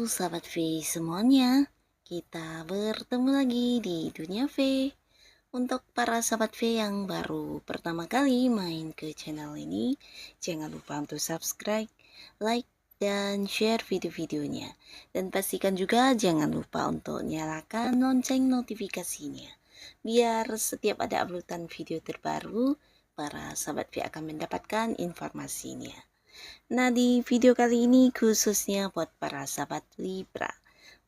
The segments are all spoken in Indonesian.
sahabat V semuanya, kita bertemu lagi di Dunia V. Untuk para sahabat V yang baru pertama kali main ke channel ini, jangan lupa untuk subscribe, like, dan share video-videonya. Dan pastikan juga jangan lupa untuk nyalakan lonceng notifikasinya, biar setiap ada uploadan video terbaru, para sahabat V akan mendapatkan informasinya. Nah, di video kali ini khususnya buat para sahabat Libra.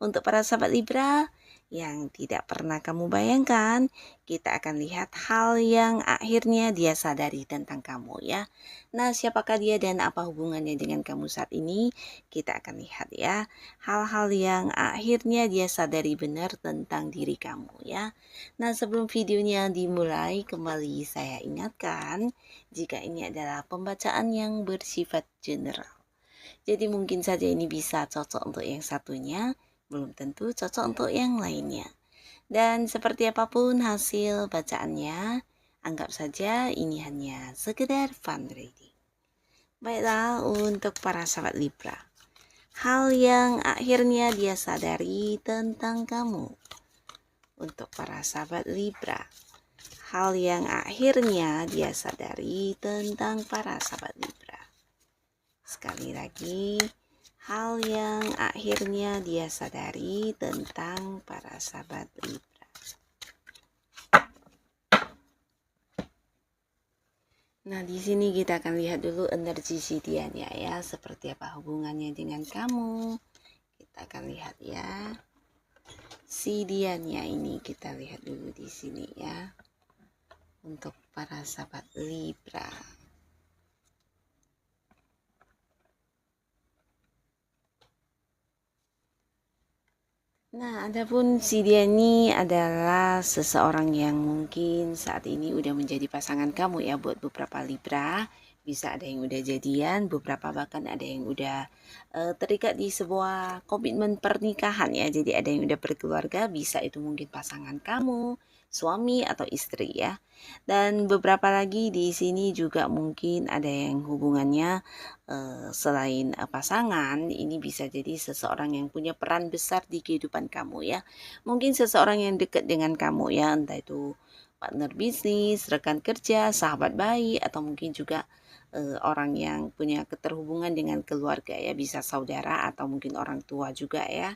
Untuk para sahabat Libra yang tidak pernah kamu bayangkan, kita akan lihat hal yang akhirnya dia sadari tentang kamu ya. Nah, siapakah dia dan apa hubungannya dengan kamu saat ini? Kita akan lihat ya. Hal-hal yang akhirnya dia sadari benar tentang diri kamu ya. Nah, sebelum videonya dimulai, kembali saya ingatkan, jika ini adalah pembacaan yang bersifat general. Jadi mungkin saja ini bisa cocok untuk yang satunya, belum tentu cocok untuk yang lainnya. Dan seperti apapun hasil bacaannya, anggap saja ini hanya sekedar fun reading. Baiklah, untuk para sahabat Libra, hal yang akhirnya dia sadari tentang kamu. Untuk para sahabat Libra, hal yang akhirnya dia sadari tentang para sahabat Libra. Sekali lagi, hal yang akhirnya dia sadari tentang para sahabat Libra. Nah, di sini kita akan lihat dulu energi si dianya ya, seperti apa hubungannya dengan kamu. Kita akan lihat ya. Si dianya ini kita lihat dulu di sini ya. Untuk para sahabat Libra. Nah, adapun si dia ini adalah seseorang yang mungkin saat ini udah menjadi pasangan kamu ya buat beberapa Libra. Bisa ada yang udah jadian, beberapa bahkan ada yang udah terikat di sebuah komitmen pernikahan ya. Jadi ada yang udah berkeluarga, bisa itu mungkin pasangan kamu, suami atau istri ya. Dan beberapa lagi di sini juga mungkin ada yang hubungannya selain pasangan, ini bisa jadi seseorang yang punya peran besar di kehidupan kamu ya. Mungkin seseorang yang dekat dengan kamu ya, entah itu partner bisnis, rekan kerja, sahabat baik, atau mungkin juga orang yang punya keterhubungan dengan keluarga ya, bisa saudara atau mungkin orang tua juga ya.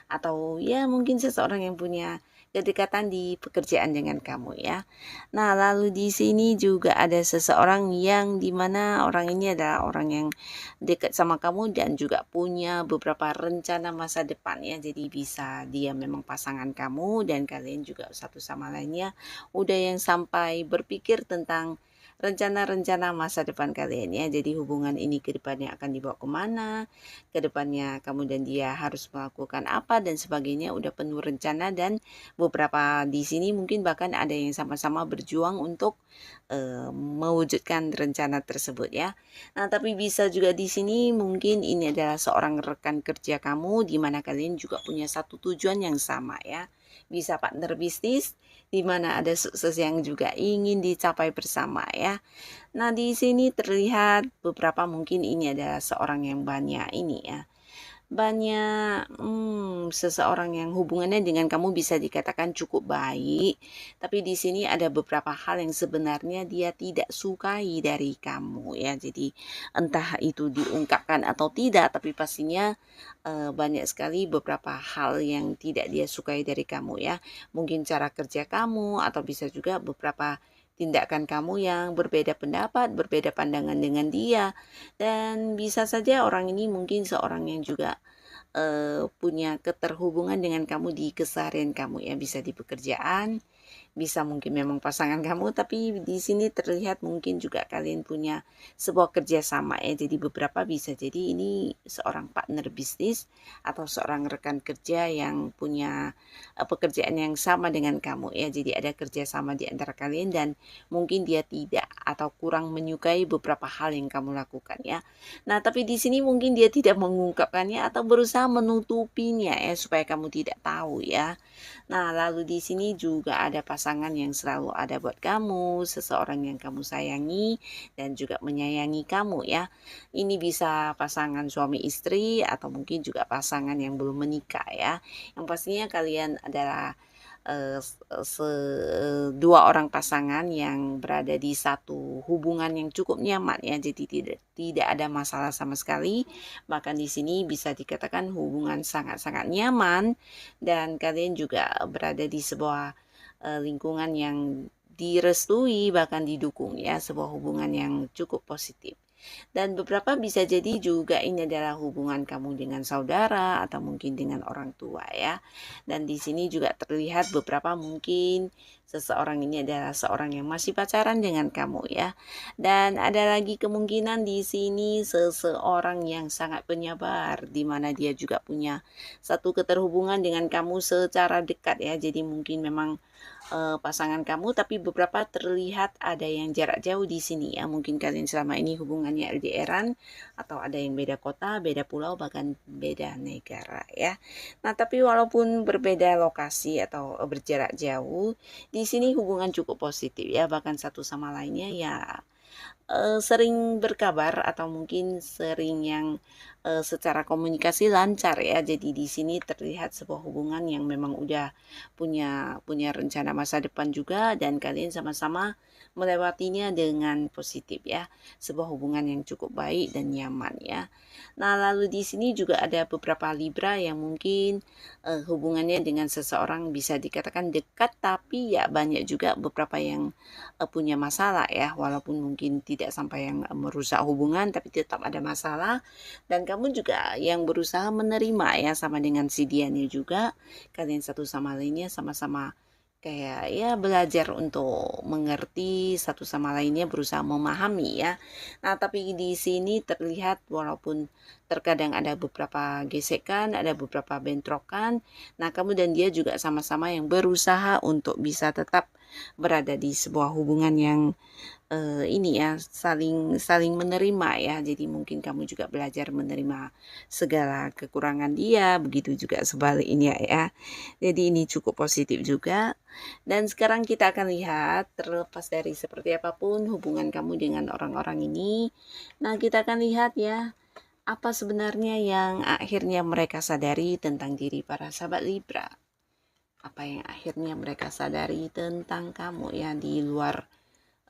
Atau ya mungkin seseorang yang punya kedekatan di pekerjaan dengan kamu ya. Nah, lalu di sini juga ada seseorang yang dimana orang ini adalah orang yang dekat sama kamu dan juga punya beberapa rencana masa depan ya. Jadi bisa dia memang pasangan kamu dan kalian juga satu sama lainnya udah yang sampai berpikir tentang rencana-rencana masa depan kalian ya. Jadi hubungan ini ke depannya akan dibawa kemana, ke depannya kamu dan dia harus melakukan apa dan sebagainya, udah penuh rencana. Dan beberapa di sini mungkin bahkan ada yang sama-sama berjuang untuk mewujudkan rencana tersebut ya. Nah, tapi bisa juga di sini mungkin ini adalah seorang rekan kerja kamu di mana kalian juga punya satu tujuan yang sama ya. Bisa partner bisnis di mana ada sukses yang juga ingin dicapai bersama ya. Nah, di sini terlihat beberapa mungkin ini adalah seorang yang banyak ini ya. Banyak seseorang yang hubungannya dengan kamu bisa dikatakan cukup baik, tapi di sini ada beberapa hal yang sebenarnya dia tidak sukai dari kamu ya. Jadi entah itu diungkapkan atau tidak, tapi pastinya banyak sekali beberapa hal yang tidak dia sukai dari kamu ya. Mungkin cara kerja kamu atau bisa juga beberapa tindakan kamu yang berbeda pendapat, berbeda pandangan dengan dia. Dan bisa saja orang ini mungkin seorang yang juga punya keterhubungan dengan kamu di keseharian kamu ya, bisa di pekerjaan, bisa mungkin memang pasangan kamu, tapi di sini terlihat mungkin juga kalian punya sebuah kerjasama ya. Jadi beberapa bisa jadi ini seorang partner bisnis atau seorang rekan kerja yang punya pekerjaan yang sama dengan kamu ya. Jadi ada kerjasama di antara kalian dan mungkin dia tidak atau kurang menyukai beberapa hal yang kamu lakukan ya. Nah, tapi di sini mungkin dia tidak mengungkapkannya atau berusaha menutupinya ya supaya kamu tidak tahu ya. Nah, lalu di sini juga ada pasangan yang selalu ada buat kamu, seseorang yang kamu sayangi dan juga menyayangi kamu ya. Ini bisa pasangan suami istri atau mungkin juga pasangan yang belum menikah ya. Yang pastinya kalian adalah dua orang pasangan yang berada di satu hubungan yang cukup nyaman ya. Jadi tidak ada masalah sama sekali. Bahkan di sini bisa dikatakan hubungan sangat-sangat nyaman dan kalian juga berada di sebuah lingkungan yang direstui bahkan didukung ya, sebuah hubungan yang cukup positif. Dan beberapa bisa jadi juga ini adalah hubungan kamu dengan saudara atau mungkin dengan orang tua ya. Dan di sini juga terlihat beberapa mungkin seseorang ini adalah seorang yang masih pacaran dengan kamu ya. Dan ada lagi kemungkinan di sini seseorang yang sangat penyabar di mana dia juga punya satu keterhubungan dengan kamu secara dekat ya. Jadi mungkin memang pasangan kamu, tapi beberapa terlihat ada yang jarak jauh di sini ya. Mungkin kalian selama ini hubungannya LDRan atau ada yang beda kota, beda pulau, bahkan beda negara ya. Nah, tapi walaupun berbeda lokasi atau berjarak jauh, di sini hubungan cukup positif ya, bahkan satu sama lainnya ya sering berkabar atau mungkin sering yang secara komunikasi lancar ya. Jadi di sini terlihat sebuah hubungan yang memang udah punya rencana masa depan juga dan kalian sama-sama melewatinya dengan positif ya. Sebuah hubungan yang cukup baik dan nyaman ya. Nah, lalu di sini juga ada beberapa Libra yang mungkin hubungannya dengan seseorang bisa dikatakan dekat, tapi ya banyak juga beberapa yang punya masalah ya, walaupun mungkin tidak sampai yang merusak hubungan tapi tetap ada masalah dan kamu juga yang berusaha menerima ya sama dengan si dianya juga. Kalian satu sama lainnya sama-sama kayak ya belajar untuk mengerti satu sama lainnya, berusaha memahami ya. Nah, tapi di sini terlihat walaupun terkadang ada beberapa gesekan, ada beberapa bentrokan. Nah, kamu dan dia juga sama-sama yang berusaha untuk bisa tetap berada di sebuah hubungan yang ini ya saling saling menerima ya. Jadi mungkin kamu juga belajar menerima segala kekurangan dia, begitu juga sebaliknya ya. Jadi ini cukup positif juga. Dan sekarang kita akan lihat terlepas dari seperti apapun hubungan kamu dengan orang-orang ini. Nah, kita akan lihat ya apa sebenarnya yang akhirnya mereka sadari tentang diri para sahabat Libra. Apa yang akhirnya mereka sadari tentang kamu ya di luar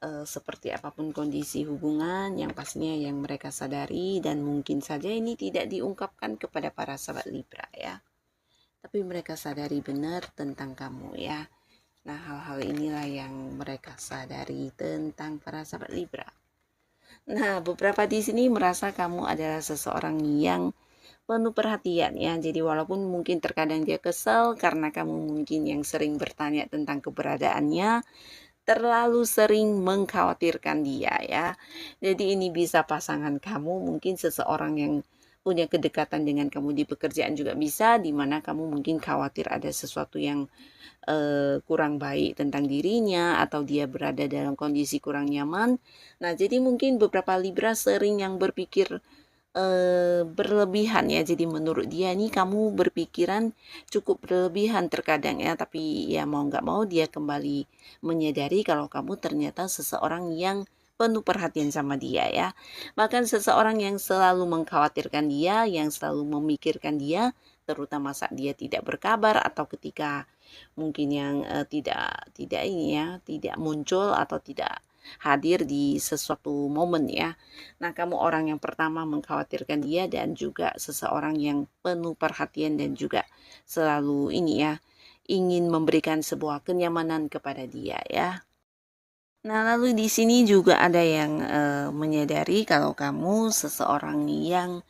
seperti apapun kondisi hubungan yang pastinya yang mereka sadari dan mungkin saja ini tidak diungkapkan kepada para sahabat Libra ya. Tapi mereka sadari benar tentang kamu ya. Nah, hal-hal inilah yang mereka sadari tentang para sahabat Libra. Nah, beberapa di sini merasa kamu adalah seseorang yang penuh perhatian ya. Jadi walaupun mungkin terkadang dia kesal karena kamu mungkin yang sering bertanya tentang keberadaannya, terlalu sering mengkhawatirkan dia ya. Jadi ini bisa pasangan kamu, mungkin seseorang yang punya kedekatan dengan kamu di pekerjaan juga bisa, di mana kamu mungkin khawatir ada sesuatu yang kurang baik tentang dirinya atau dia berada dalam kondisi kurang nyaman. Nah, jadi mungkin beberapa Libra sering yang berpikir berlebihan ya. Jadi menurut dia nih kamu berpikiran cukup berlebihan terkadang ya, tapi ya mau nggak mau dia kembali menyadari kalau kamu ternyata seseorang yang penuh perhatian sama dia ya. Bahkan seseorang yang selalu mengkhawatirkan dia, yang selalu memikirkan dia, terutama saat dia tidak berkabar atau ketika mungkin yang tidak ini ya, tidak muncul atau tidak hadir di sesuatu momen ya. Nah, kamu orang yang pertama mengkhawatirkan dia dan juga seseorang yang penuh perhatian dan juga selalu ini ya, ingin memberikan sebuah kenyamanan kepada dia ya. Nah, lalu di sini juga ada yang menyadari kalau kamu seseorang yang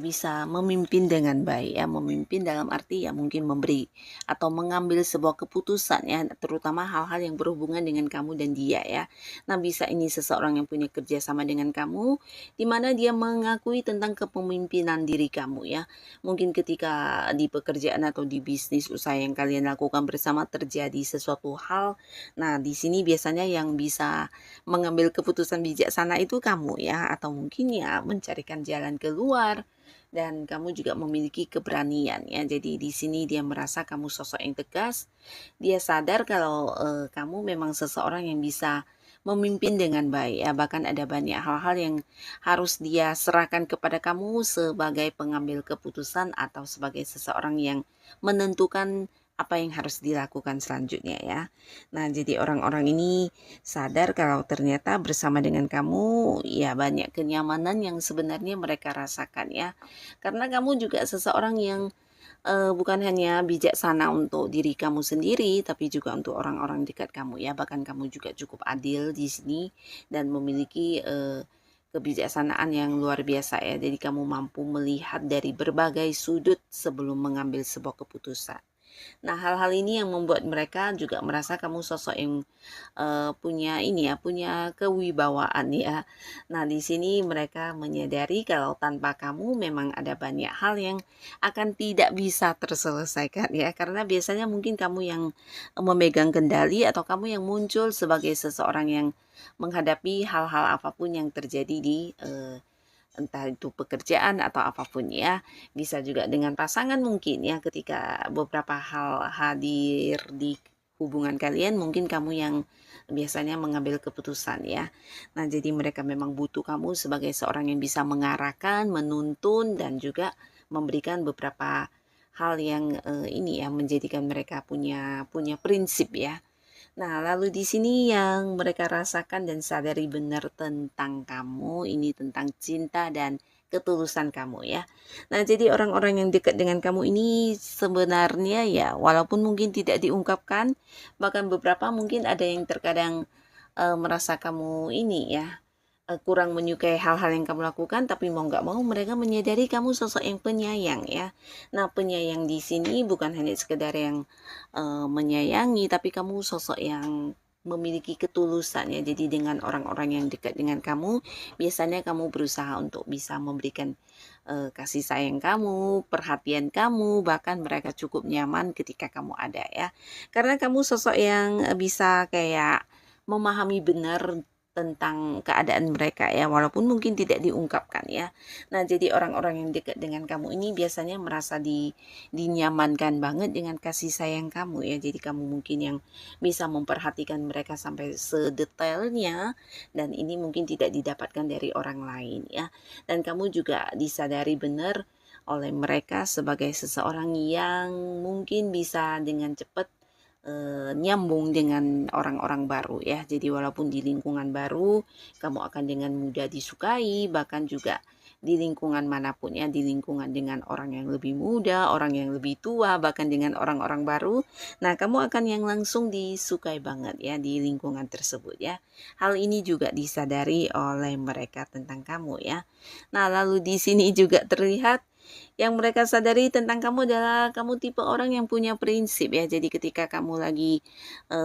bisa memimpin dengan baik ya, memimpin dalam arti ya mungkin memberi atau mengambil sebuah keputusan ya, terutama hal-hal yang berhubungan dengan kamu dan dia ya. Nah, bisa ini seseorang yang punya kerjasama dengan kamu, di mana dia mengakui tentang kepemimpinan diri kamu ya. Mungkin ketika di pekerjaan atau di bisnis usaha yang kalian lakukan bersama terjadi sesuatu hal, nah di sini biasanya yang bisa bisa mengambil keputusan bijaksana itu kamu ya, atau mungkin ya mencarikan jalan keluar, dan kamu juga memiliki keberanian ya. Jadi di sini dia merasa kamu sosok yang tegas, dia sadar kalau kamu memang seseorang yang bisa memimpin dengan baik ya, bahkan ada banyak hal-hal yang harus dia serahkan kepada kamu sebagai pengambil keputusan atau sebagai seseorang yang menentukan apa yang harus dilakukan selanjutnya ya. Nah, jadi orang-orang ini sadar kalau ternyata bersama dengan kamu ya banyak kenyamanan yang sebenarnya mereka rasakan ya. Karena kamu juga seseorang yang bukan hanya bijaksana untuk diri kamu sendiri, tapi juga untuk orang-orang dekat kamu ya. Bahkan kamu juga cukup adil di sini dan memiliki kebijaksanaan yang luar biasa ya. Jadi kamu mampu melihat dari berbagai sudut sebelum mengambil sebuah keputusan. Nah, hal-hal ini yang membuat mereka juga merasa kamu sosok yang punya ini ya, punya kewibawaan ya. Nah, di sini mereka menyadari kalau tanpa kamu memang ada banyak hal yang akan tidak bisa terselesaikan ya, karena biasanya mungkin kamu yang memegang kendali atau kamu yang muncul sebagai seseorang yang menghadapi hal-hal apapun yang terjadi di entah itu pekerjaan atau apapun ya, bisa juga dengan pasangan mungkin ya, ketika beberapa hal hadir di hubungan kalian mungkin kamu yang biasanya mengambil keputusan ya. Nah, jadi mereka memang butuh kamu sebagai seorang yang bisa mengarahkan, menuntun, dan juga memberikan beberapa hal yang ini ya, menjadikan mereka punya prinsip ya. Nah, lalu di sini yang mereka rasakan dan sadari benar tentang kamu, ini tentang cinta dan ketulusan kamu ya. Nah, jadi orang-orang yang dekat dengan kamu ini sebenarnya ya, walaupun mungkin tidak diungkapkan, bahkan beberapa mungkin ada yang terkadang merasa kamu ini ya, kurang menyukai hal-hal yang kamu lakukan, tapi mau nggak mau mereka menyadari kamu sosok yang penyayang ya. Nah, penyayang di sini bukan hanya sekedar yang menyayangi, tapi kamu sosok yang memiliki ketulusan ya. Jadi dengan orang-orang yang dekat dengan kamu, biasanya kamu berusaha untuk bisa memberikan kasih sayang kamu, perhatian kamu, bahkan mereka cukup nyaman ketika kamu ada ya. Karena kamu sosok yang bisa kayak memahami benar tentang keadaan mereka ya, walaupun mungkin tidak diungkapkan ya. Nah, jadi orang-orang yang dekat dengan kamu ini biasanya merasa dinyamankan banget dengan kasih sayang kamu ya. Jadi kamu mungkin yang bisa memperhatikan mereka sampai sedetailnya, dan ini mungkin tidak didapatkan dari orang lain ya. Dan kamu juga disadari benar oleh mereka sebagai seseorang yang mungkin bisa dengan cepat nyambung dengan orang-orang baru ya. Jadi walaupun di lingkungan baru kamu akan dengan mudah disukai, bahkan juga di lingkungan manapun ya, di lingkungan dengan orang yang lebih muda, orang yang lebih tua, bahkan dengan orang-orang baru, nah kamu akan yang langsung disukai banget ya di lingkungan tersebut ya. Hal ini juga disadari oleh mereka tentang kamu ya. Nah, lalu di sini juga terlihat yang mereka sadari tentang kamu adalah kamu tipe orang yang punya prinsip ya. Jadi ketika kamu lagi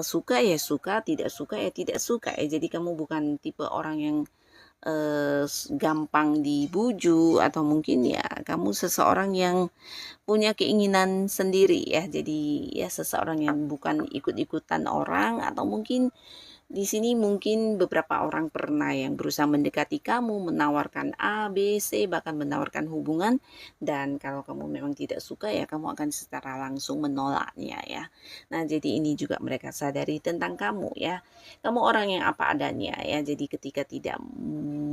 suka ya suka, tidak suka ya tidak suka ya. Jadi kamu bukan tipe orang yang gampang dibujuk, atau mungkin ya kamu seseorang yang punya keinginan sendiri ya. Jadi ya seseorang yang bukan ikut-ikutan orang, atau mungkin di sini mungkin beberapa orang pernah yang berusaha mendekati kamu, menawarkan A, B, C, bahkan menawarkan hubungan, dan kalau kamu memang tidak suka ya kamu akan secara langsung menolaknya ya. Nah, jadi ini juga mereka sadari tentang kamu ya. Kamu orang yang apa adanya ya. Jadi ketika tidak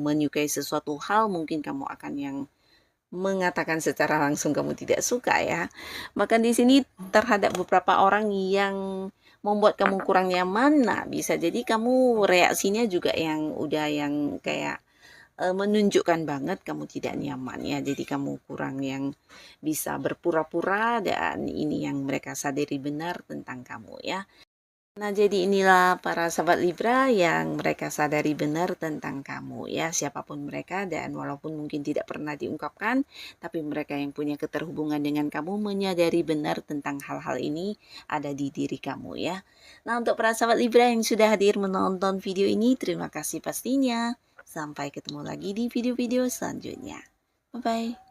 menyukai sesuatu hal, mungkin kamu akan yang mengatakan secara langsung kamu tidak suka ya. Bahkan di sini terhadap beberapa orang yang membuat kamu kurang nyaman, nah bisa jadi kamu reaksinya juga yang udah yang kayak menunjukkan banget kamu tidak nyaman ya. Jadi kamu kurang yang bisa berpura-pura, dan ini yang mereka sadari benar tentang kamu ya. Nah, jadi inilah para sahabat Libra yang mereka sadari benar tentang kamu ya, siapapun mereka, dan walaupun mungkin tidak pernah diungkapkan, tapi mereka yang punya keterhubungan dengan kamu menyadari benar tentang hal-hal ini ada di diri kamu ya. Nah, untuk para sahabat Libra yang sudah hadir menonton video ini, terima kasih pastinya. Sampai ketemu lagi di video-video selanjutnya. Bye-bye.